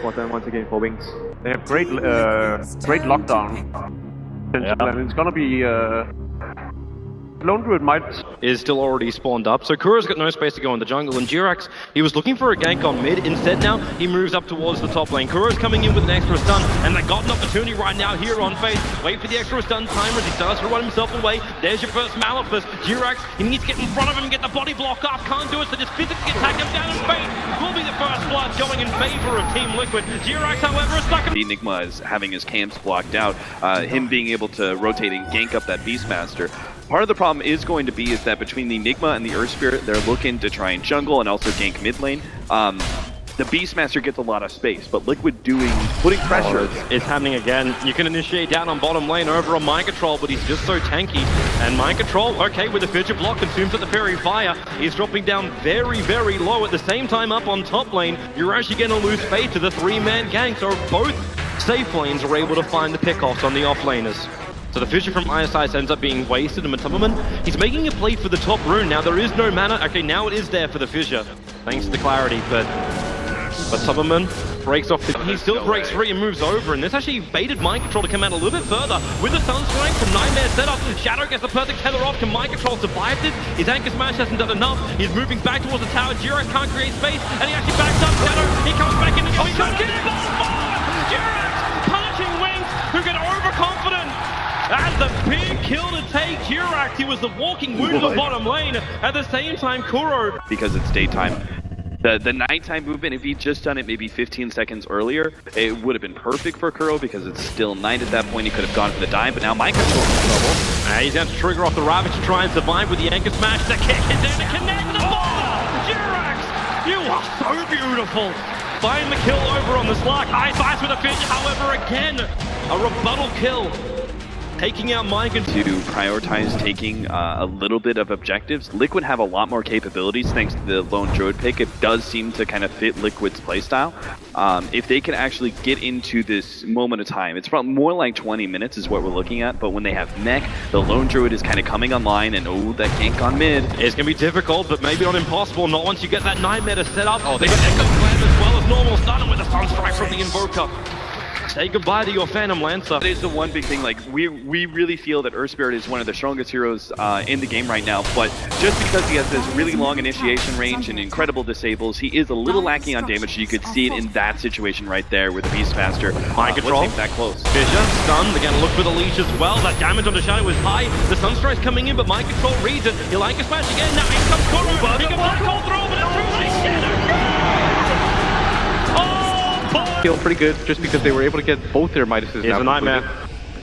for them once again for Wings. They have great lockdown. Yeah. And it's gonna be Lone Druid might is still already spawned up, so Kuro's got no space to go in the jungle, and Jirax, he was looking for a gank on mid. Instead now, he moves up towards the top lane. Kuro's coming in with an extra stun, and they got an opportunity right now here on face. Wait for the extra stun timer as he starts to run himself away. There's your first Malefice. Jirax, he needs to get in front of him and get the body block off. Can't do it, so just physically attack him down, and fate will be the first blood going in favor of Team Liquid. Jirax, however, is stuck in... Enigma is having his camps blocked out. Him being able to rotate and gank up that Beastmaster. Part of the problem is going to be is that between the Enigma and the Earth Spirit, they're looking to try and jungle and also gank mid lane. The Beastmaster gets a lot of space, but Liquid putting pressure. It's happening again. You can initiate down on bottom lane over on Mind Control, but he's just so tanky. And Mind Control, okay, with the Fidget Block, consumes at the Fairy Fire. He's dropping down very, very low. At the same time, up on top lane, you're actually going to lose face to the three-man gang. So both safe lanes are able to find the pickoffs on the off laners. So the Fissure from ISIS ends up being wasted, and Matamaman, he's making a play for the top rune. Now there is no mana. Okay, now it is there for the Fissure, thanks to the clarity, but Matamaman breaks off he still breaks free and moves over, and this actually baited Mind Control to come out a little bit further with the Sunstrike from Nightmare setup. Shadow gets the perfect tether off. Can Mind Control survive this? His Anchor Smash hasn't done enough. He's moving back towards the tower. Jirax can't create space, and he actually backs up Shadow. He comes back in and Jirax punishing Wings, who get overconfident. That's a big kill to take. Jirax, he was the walking wound of the bottom lane. At the same time, Kuro... Because it's daytime. The nighttime movement, if he'd just done it maybe 15 seconds earlier, it would have been perfect for Kuro because it's still night at that point. He could have gone for the dive, but now Mind Control is in trouble. He's going to trigger off the Ravage to try and survive with the Anchor Smash. The kick is there to connect the ball! Jirax, you are so beautiful. Find the kill over on the Slark. Ice with a fish, however, again, a rebuttal kill. Taking out Mind Control. To prioritize taking a little bit of objectives. Liquid have a lot more capabilities thanks to the Lone Druid pick. It does seem to kind of fit Liquid's playstyle. If they can actually get into this moment of time, it's probably more like 20 minutes is what we're looking at, but when they have mech, the Lone Druid is kind of coming online, and oh, that gank on mid. It's going to be difficult, but maybe not impossible. Not once you get that Nightmare to set up. Oh, they got Echo Slam as well as normal, starting with a Sunstrike from the Invoker. Say goodbye to your Phantom Lancer. That is the one big thing, like, we really feel that Earth Spirit is one of the strongest heroes in the game right now, but just because he has this really long initiation range and incredible disables, he is a little lacking on damage, so you could see it in that situation right there with the Beastmaster. Mind Control. That close. Fissure, stunned, they're going to look for the leash as well. That damage on the Shadow is high. The Sunstrike's coming in, but Mind Control reads it. He'll Anchor Smash again, now he comes Kuro. He can Black Hole throw, but it's too late. feel pretty good just because they were able to get both their Midases. Here's a Nightmare.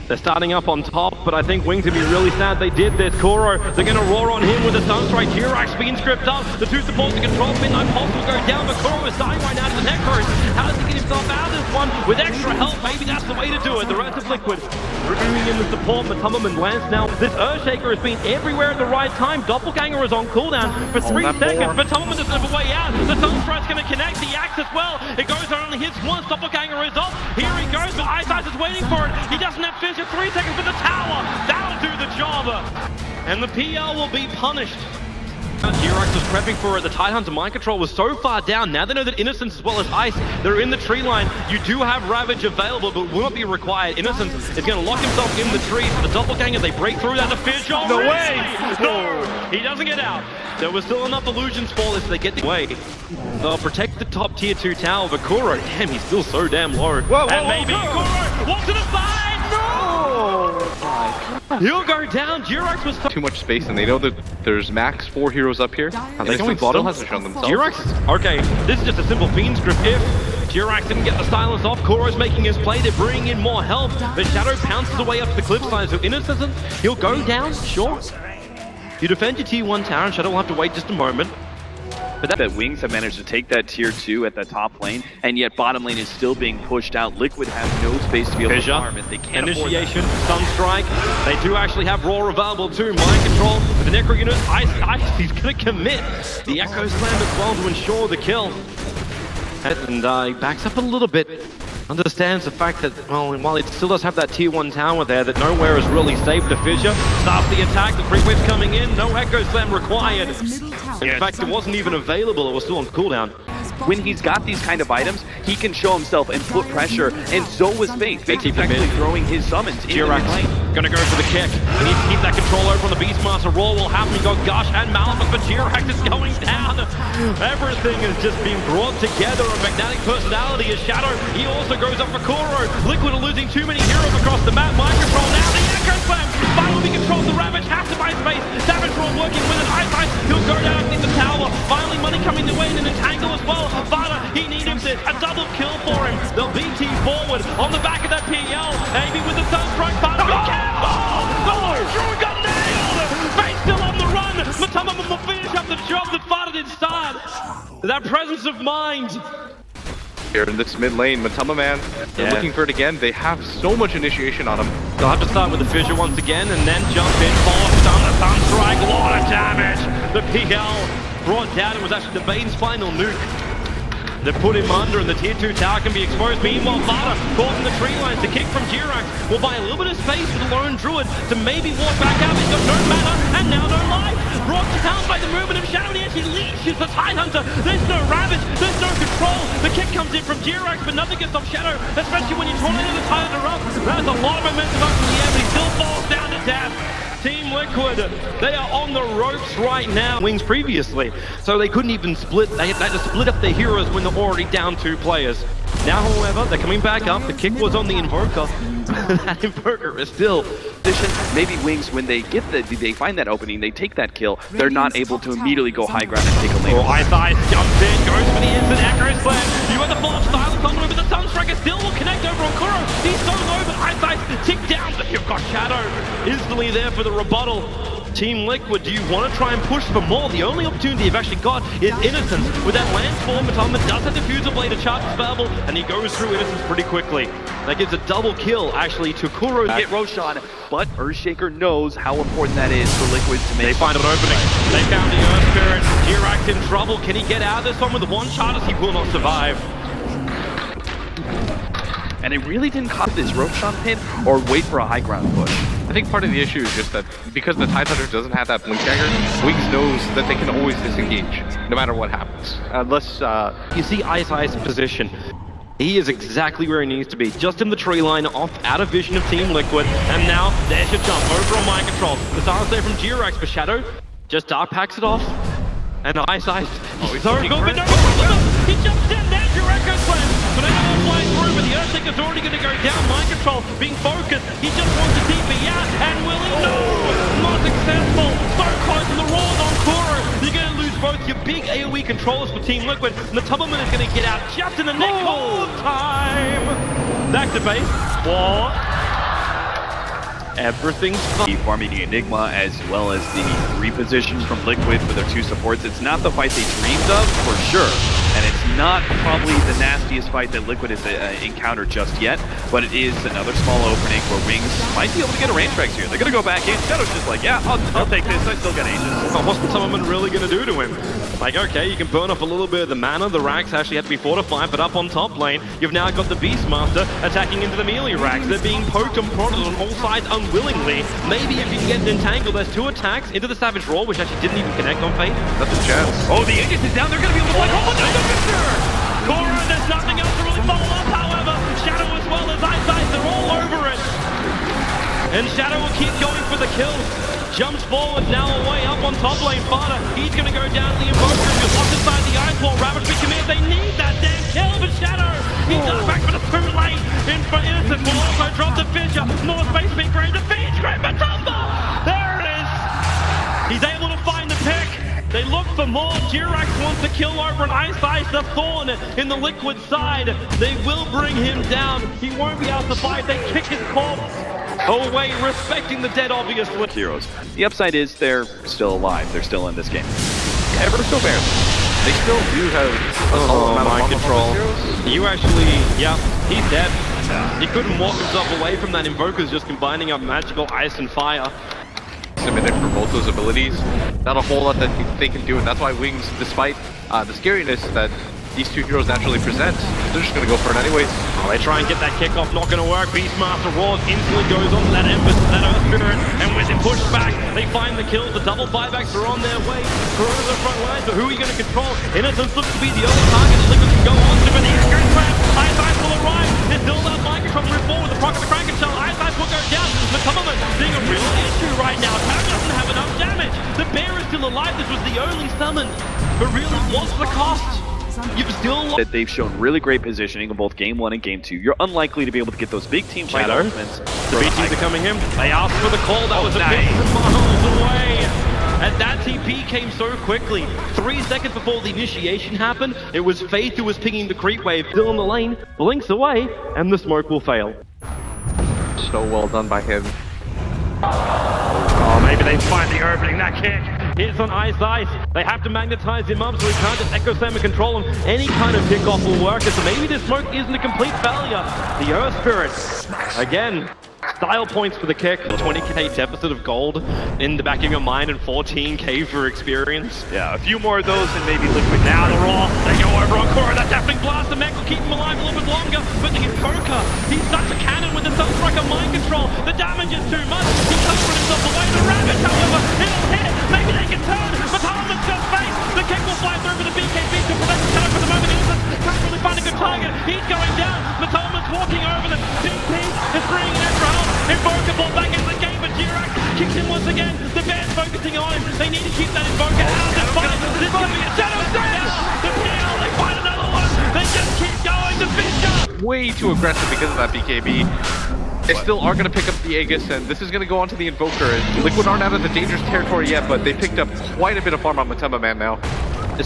They're starting up on top, but I think Wings would be really sad they did this. Kuro, they're going to roar on him with a Sunstrike. Jirax being stripped up. The two supports to control Midnight Pulse will go down, but Kuro is dying right now to the Necros. How does he get himself out of this one? With extra help, maybe that's the way to do it. The rest of Liquid bringing in the support. Matamaman lands now. This Earthshaker has been everywhere at the right time. Doppelganger is on cooldown for 3 seconds. Matamaman doesn't have a way out. The Sunstrike's going to connect the axe as well. It goes on, only hits once. Doppelganger is off. Here he goes, but Ice is waiting for it. He doesn't have fish. 3 seconds for the tower. That'll do the job. And the PL will be punished. Jirax was prepping for it. The Tidehunter Mind Control was so far down. Now they know that Innocence as well as Ice, they're in the tree line. You do have Ravage available, but will not be required. Innocence is going to lock himself in the trees. The Doppelganger, they break through that. The Fish. Oh, no really? way! No! He doesn't get out. There was still enough illusions fall if they get the way. They'll protect the top tier 2 tower, but Kuro, damn, he's still so damn low. And maybe Kuro walks to the side! He'll go down. Jirax was too much space, and they know that there's max 4 heroes up here. And they still hasn't shown themselves. Jirax, okay, this is just a simple Fiend script. If Jirax didn't get the silence off, Kuro's making his play. They're bringing in more help. The Shadow pounces away up to the cliffside, so Innocent, he'll go down, sure. You defend your T1 tower, and Shadow will have to wait just a moment. But that Wings have managed to take that tier 2 at the top lane, and yet bottom lane is still being pushed out. Liquid has no space to be able to farm it. They can't Initiation, Sunstrike. They do actually have Roar available too. Mind Control with the Necro unit. Ice, he's going to commit the Echo Slam as well to ensure the kill. And he backs up a little bit. Understands the fact that, well, while it still does have that tier 1 tower there, that nowhere is really safe. The Fissure starts the attack, the Freewave's coming in, no Echo Slam required. In fact, it wasn't even available, it was still on cooldown. when he's got these kind of items, he can show himself and put pressure, and so was Fate. Fate's effectively throwing his summons into the lane. Gonna go for the kick. He needs to keep that control over on the Beastmaster. Raw will happen. You got Gush and Malphite, but Jirax is going down. Everything is just being brought together. A magnetic personality is Shadow. He also goes up for Kuro. Liquid are losing too many heroes across the map. Mind control now. The Echo Slam. Finally controls the Ravage. Has to buy space. Savage Raw working with an Ice. He'll go down underneath the tower. Finally, money coming the way and an entangle as well. Vada, he needs him. A double kill for him. They'll BT forward on the back of that PL. Maybe with the Sunstrike. Vada, be careful! Oh, Drew got nailed! Fate's still on the run! Matama will finish up the job that Vada did start. That presence of mind. Here in this mid lane, Matama man, they're looking for it again. They have so much initiation on him. They'll have to start with the fissure once again and then jump in, follow stun, the Sunstrike, a lot of damage. The PL brought down, it was actually the Bane's final nuke. They put him under and the tier 2 tower can be exposed. Meanwhile, Vada caught in the tree lines. The kick from Jirax will buy a little bit of space for the lone druid to maybe walk back out. He's got no mana and now no life. Brought down by the movement of Shadow, and he actually leashes the Tidehunter. There's no Ravage, there's no control. The kick comes in from Jirax, but nothing gets off Shadow, especially when you're tornado the Tidehunter up. There's a lot of momentum up in the air, but he still falls down to death. Team Liquid, they are on the ropes right now. Wings previously, so they couldn't even split. They had to split up their heroes when they're already down 2 players. Now, however, they're coming back up. The kick was on the Invoker. That Invoker is still... Maybe Wings, when they find that opening, they take that kill, they're not able to immediately go high ground and take a lane. Oh, Ice jumps in, goes for the instant Echo Slam. You got the full silence on him, but the Sunstriker still will connect over on Kuro. He's so low, but Ice tick down, but you've got Shadow instantly there for the rebuttal. Team Liquid, do you want to try and push for more? The only opportunity you've actually got is Innocence. With that Landstorm, Matama does have Diffuser Blade to charge Spellable, and he goes through Innocence pretty quickly. That gives a double kill, actually, to Kuro. Get Roshan, but Earthshaker knows how important that is for Liquid to make. They find an opening. They found the Earth Spirit. Jirax in trouble. Can he get out of this one with the one shot? As he will not survive. And it really didn't cut this Roshan pin or wait for a high ground push. I think part of the issue is just that because the Tidehunter doesn't have that Blink Dagger, Wings knows that they can always disengage, no matter what happens. Unless, you see Ice's position. He is exactly where he needs to be, just in the tree line, off out of vision of Team Liquid. And now, there's your jump, over on mind control. The silence there from Jirax for Shadow. Just dark packs it off. And Ice, he's so good, but no, he jumps in, there's your Echo Slam. So they all fly through, but the Earthshaker's already going to go down. Mind control, being focused. He just wants to TP out, and will he? No! Not successful. So close, and the Raw's on Kuro. You're going to lose both your big AoE controllers for Team Liquid. And the Tubberman is going to get out just in the nick of time. Back to base. What? Everything's fine. Farming the Enigma as well as the reposition from Liquid for their 2 supports. It's not the fight they dreamed of, for sure. And it's not probably the nastiest fight that Liquid has encountered just yet, but it is another small opening where Wings might be able to get a range strikes here. They're going to go back in. Shadow's just like, yeah, I'll take this. I still got Aegis. But what's the Tubberman really going to do to him? Like, okay, you can burn off a little bit of the mana. The racks actually have to be fortified, but up on top lane, you've now got the Beastmaster attacking into the melee racks. They're being poked and prodded on all sides unwillingly. Maybe if you can get an entangle, there's 2 attacks into the Savage Roar, which actually didn't even connect on Fate. That's a chance. Oh, the Aegis is down. They're going to be able to play. Oh, no, Kuro, there's nothing else to really follow up, however. Shadow as well as Ice, they're all over it. And Shadow will keep going for the kills. Jumps forward, now away up on top lane. Vada, he's going to go down to the Invoker. He's locked inside the Ice Wall. Ravage be committed. They need that damn kill, but Shadow, he does back for the 2 lane. In for Innocent will also drop the Fissure. North Space Big Range, the Feed Scrape, Matumba! There it is! He's able to find the pick. They look for more. Jirax wants to kill over an Ice, the Thorn in the Liquid side. They will bring him down. He won't be able to fight. They kick his corpse away, respecting the dead, obviously. Heroes. The upside is they're still alive. They're still in this game. Ever so barely. They still do have a solid amount of mind control. heroes. You actually, yeah, he's dead. He couldn't walk himself away from that. Invoker's just combining up magical ice and fire. Submitted for both those abilities. Not a whole lot that they can do, and that's why Wings, despite the scariness that these two heroes naturally present, they're just gonna go for it anyways. Oh, they try and get that kickoff, not gonna work. Beastmaster roars, instantly goes on to that Ember, that Earth Spirit, and with him pushed back, they find the kills. The double buybacks are on their way. Through the front lines, but who are you gonna control? Innocence looks to be the only target that Liquid can go on to, but the Echo Trap, Eyesight will arrive. There's still that microphone move forward, the proc of the Kraken shell, Eyesight will go down. The Tomahawk being a real issue right now. Tara doesn't have enough damage. The bear is still alive. This was the only summon, but really, what's the cost? You've still that they've shown really great positioning in both Game 1 and Game 2. You're unlikely to be able to get those big team fight elements. The B teams are coming in. They asked for the call. That was a bit miles away. And that TP came so quickly. 3 seconds before the initiation happened, it was Faith who was pinging the creep wave. Still in the lane, blinks away, and the smoke will fail. So well done by him. Oh, maybe they find the opening. That kick hits on Ice. They have to magnetize him up so he can't just Echo Slam and control him. Any kind of pickoff will work, so maybe this smoke isn't a complete failure. The Earth Spirit, again, style points for the kick. 20k deficit of gold in the back of your mind and 14k for experience. Yeah, a few more of those and maybe Liquid. Now the Raw, they go over on Cora. That deafening blast, the mech will keep him alive a little bit longer. But the Invoker, he's such a cannon with the Sunstriker mind control. The damage is too much. He can't put himself away. The Ravage, however, it'll hit. Maybe they can turn. But Harmon's just face. The kick will fly through for the BKB to protect the shadow for the moment. Innocence can't really find a good target. He's going down. Matolman's walking over them. DP is bringing an extra health. Invoker ball back into the game, but Jirac kicks him once again. The Bears focusing on him. They need to keep that Invoker out of this fight. This could be a shadow down. The PL, they find another one. They just keep going. The Fisher. Way too aggressive because of that BKB. They still are going to pick up the Aegis, and this is going to go on to the Invoker. Liquid aren't out of the dangerous territory yet, but they picked up quite a bit of farm on Matema Man now.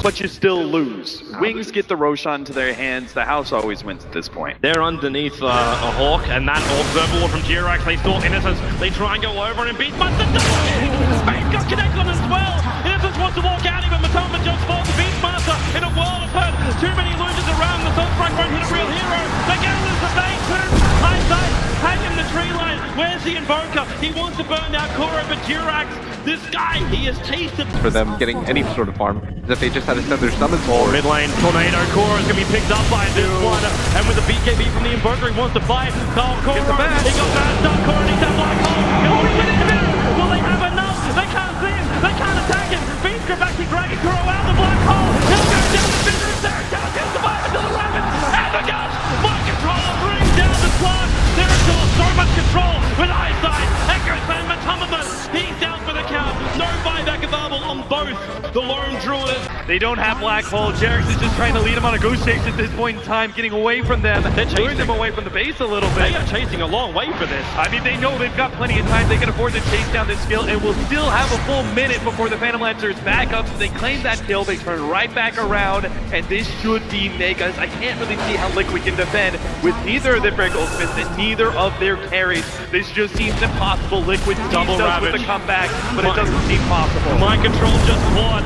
But you still lose. Wings get the Roshan into their hands. The house always wins at this point. They're underneath a Hawk, and that Observer from Jirac. They stalk Innocence. They try and go over and beat, but the double kick! Space got connected on as well. Innocence wants to walk out, but Matoma jumps forward to Beastmaster in a world of hurt. Too many losers around. The Sunstrike won't hit a real hero. They get to lose the base too. Eyesight, hang in the tree line. Where's the Invoker? He wants to burn out Kuro, but Jirac, this guy, he has tasted. For them getting any sort of farm, that they just had to send their summons forward. Mid lane, Tornado, Kuro is going to be picked up by this one. And with the BKB from the Invoker, he wants to fight. Kuro, he got fast up, Kuro needs that black hole. He'll be in there. Will they have enough? They can't see him. They can't attack him. Beast grab actually dragging Kuro out of the black hole. He'll go down the business there. Can't survive until the Rabbit. And the guns. Mind controller brings down the slug. There is still so much control with Eyesight. Echo Slam Matamaman. He's down for the count. No buyback available on both the Lone Druid. They don't have Black Hole. Jerix is just trying to lead him on a ghost chase at this point in time, getting away from them. They're luring them away from the base a little bit. They are chasing a long way for this. I mean, they know they've got plenty of time. They can afford to chase down this kill, and will still have a full minute before the Phantom Lancer is back up. So they claim that kill. They turn right back around, and this should be megas. I can't really see how Liquid can defend with neither of their break ultimates and neither of their carries. This just seems impossible. Liquid double with the comeback, but it doesn't seem possible. Mind control just fought.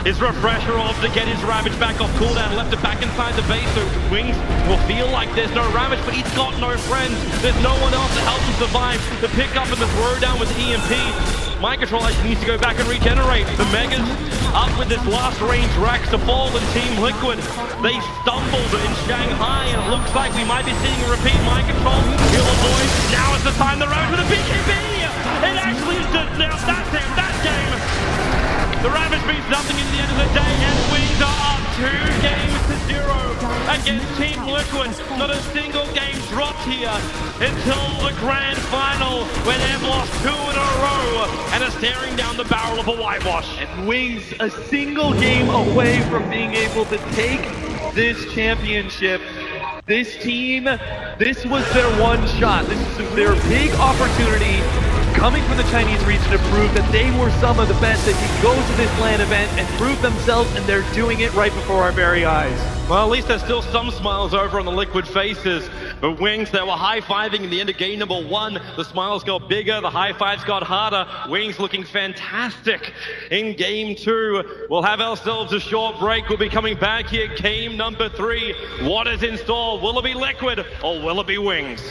His refresher off to get his Ravage back off cooldown, left it back inside the base, so Wings will feel like there's no Ravage, but he's got no friends. There's no one else to help him survive. The pick up and the throw down with EMP. Mind control actually needs to go back and regenerate. The Megas up with this last range Rax to fall and Team Liquid. They stumbled in Shanghai, and it looks like we might be seeing a repeat. Mind control, he'll avoid. Now is the time, the Ravage with a BKB! It actually is just now, that's it, that game. The Ravage means nothing in the end of the day, and Wings are up 2 games to 0 against Team Liquid. Not a single game dropped here until the grand final, when they've lost 2 in a row and are staring down the barrel of a whitewash. And Wings a single game away from being able to take this championship. This team, this was their one shot. This is their big opportunity, coming from the Chinese region, to prove that they were some of the best that can go to this LAN event and prove themselves, and they're doing it right before our very eyes. Well, at least there's still some smiles over on the Liquid faces. But Wings, they were high-fiving in the end of game number 1. The smiles got bigger, the high-fives got harder. Wings looking fantastic in game 2. We'll have ourselves a short break. We'll be coming back here, game number 3. What is in store? Will it be Liquid or will it be Wings?